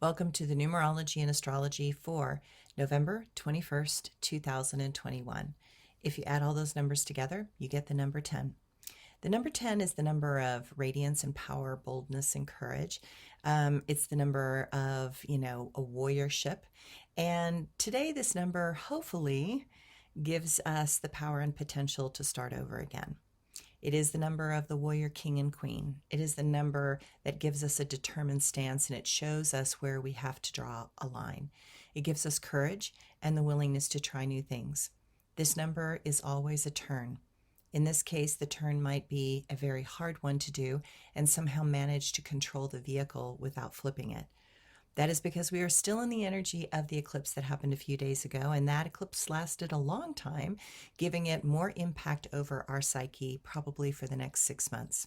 Welcome to the Numerology and Astrology for November 21st, 2021. If you add all those numbers together, you get the number 10. The number 10 is the number of radiance and power, boldness and courage. It's the number of, a warriorship. And today, this number hopefully gives us the power and potential to start over again. It is the number of the warrior king and queen. It is the number that gives us a determined stance, and it shows us where we have to draw a line. It gives us courage and the willingness to try new things. This number is always a turn. In this case, the turn might be a very hard one to do and somehow manage to control the vehicle without flipping it. That is because we are still in the energy of the eclipse that happened a few days ago, and that eclipse lasted a long time, giving it more impact over our psyche, probably for the next 6 months.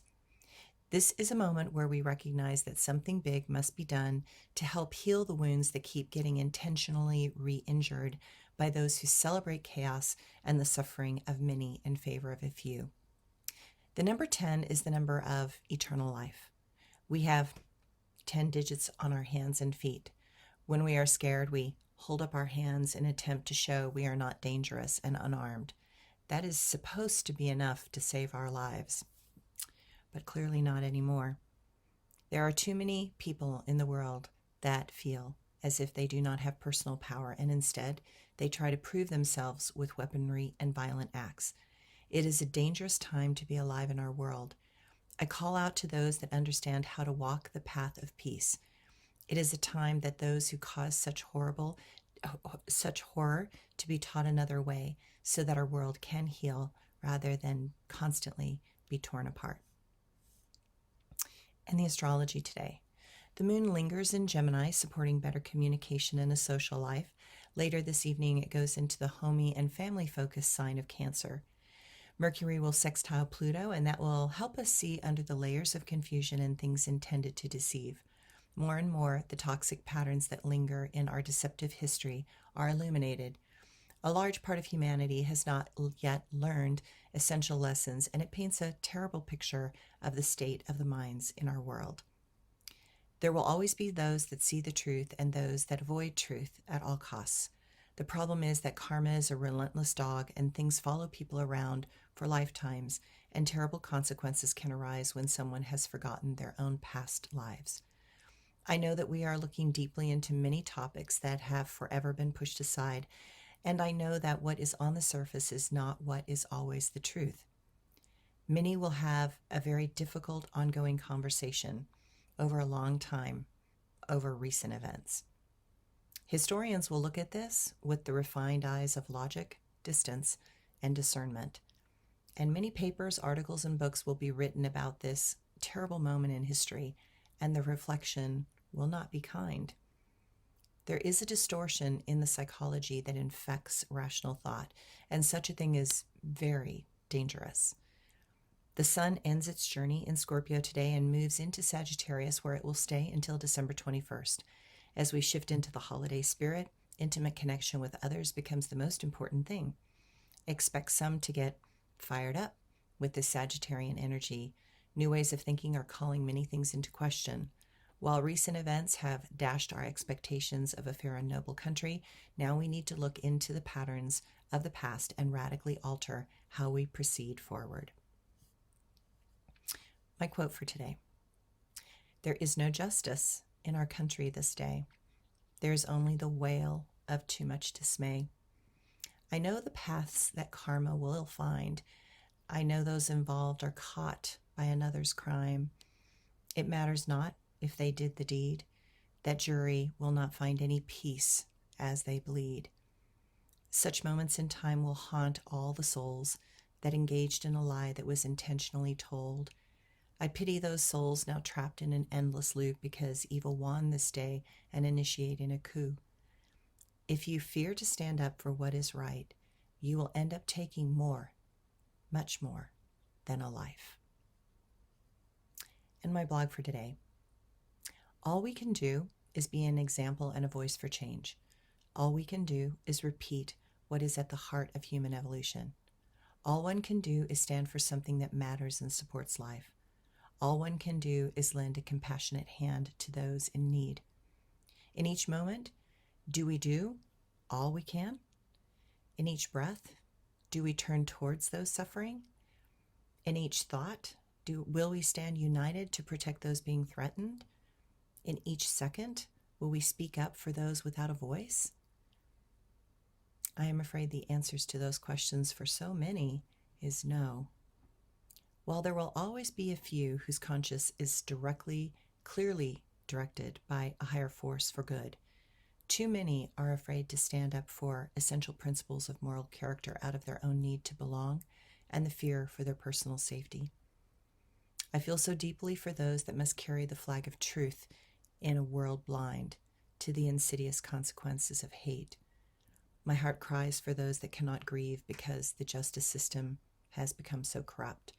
This is a moment where we recognize that something big must be done to help heal the wounds that keep getting intentionally re-injured by those who celebrate chaos and the suffering of many in favor of a few. The number 10 is the number of eternal life. We have 10 digits on our hands and feet. When we are scared, we hold up our hands in an attempt to show we are not dangerous and unarmed. That is supposed to be enough to save our lives, but clearly not anymore. There are too many people in the world that feel as if they do not have personal power, and instead they try to prove themselves with weaponry and violent acts. It is a dangerous time to be alive in our world. I call out to those that understand how to walk the path of peace. It is a time that those who cause such horror to be taught another way so that our world can heal rather than constantly be torn apart. And the astrology today. The moon lingers in Gemini, supporting better communication and a social life. Later this evening, it goes into the homey and family-focused sign of Cancer. Mercury will sextile Pluto, and that will help us see under the layers of confusion and things intended to deceive. More and more, the toxic patterns that linger in our deceptive history are illuminated. A large part of humanity has not yet learned essential lessons, and it paints a terrible picture of the state of the minds in our world. There will always be those that see the truth and those that avoid truth at all costs. The problem is that karma is a relentless dog, and things follow people around for lifetimes, and terrible consequences can arise when someone has forgotten their own past lives. I know that we are looking deeply into many topics that have forever been pushed aside, and I know that what is on the surface is not what is always the truth. Many will have a very difficult ongoing conversation over a long time over recent events. Historians will look at this with the refined eyes of logic, distance, and discernment. And many papers, articles, and books will be written about this terrible moment in history, and the reflection will not be kind. There is a distortion in the psychology that infects rational thought, and such a thing is very dangerous. The sun ends its journey in Scorpio today and moves into Sagittarius, where it will stay until December 21st. As we shift into the holiday spirit, intimate connection with others becomes the most important thing. Expect some to get fired up with this Sagittarian energy. New ways of thinking are calling many things into question. While recent events have dashed our expectations of a fair and noble country, now we need to look into the patterns of the past and radically alter how we proceed forward. My quote for today: there is no justice in our country this day. There is only the wail of too much dismay. I know the paths that karma will find. I know those involved are caught by another's crime. It matters not if they did the deed. That jury will not find any peace as they bleed. Such moments in time will haunt all the souls that engaged in a lie that was intentionally told. I pity those souls now trapped in an endless loop because evil won this day and initiating a coup. If you fear to stand up for what is right, you will end up taking more, much more, than a life. And my blog for today: all we can do is be an example and a voice for change. All we can do is repeat what is at the heart of human evolution. All one can do is stand for something that matters and supports life. All one can do is lend a compassionate hand to those in need. In each moment, do we do all we can? In each breath, do we turn towards those suffering? In each thought, will we stand united to protect those being threatened? In each second, will we speak up for those without a voice? I am afraid the answers to those questions for so many is no. While there will always be a few whose conscience is clearly directed by a higher force for good, too many are afraid to stand up for essential principles of moral character out of their own need to belong and the fear for their personal safety. I feel so deeply for those that must carry the flag of truth in a world blind to the insidious consequences of hate. My heart cries for those that cannot grieve because the justice system has become so corrupt.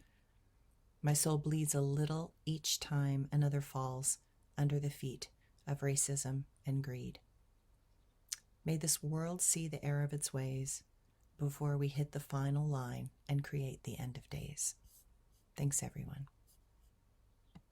My soul bleeds a little each time another falls under the feet of racism and greed. May this world see the error of its ways before we hit the final line and create the end of days. Thanks, everyone.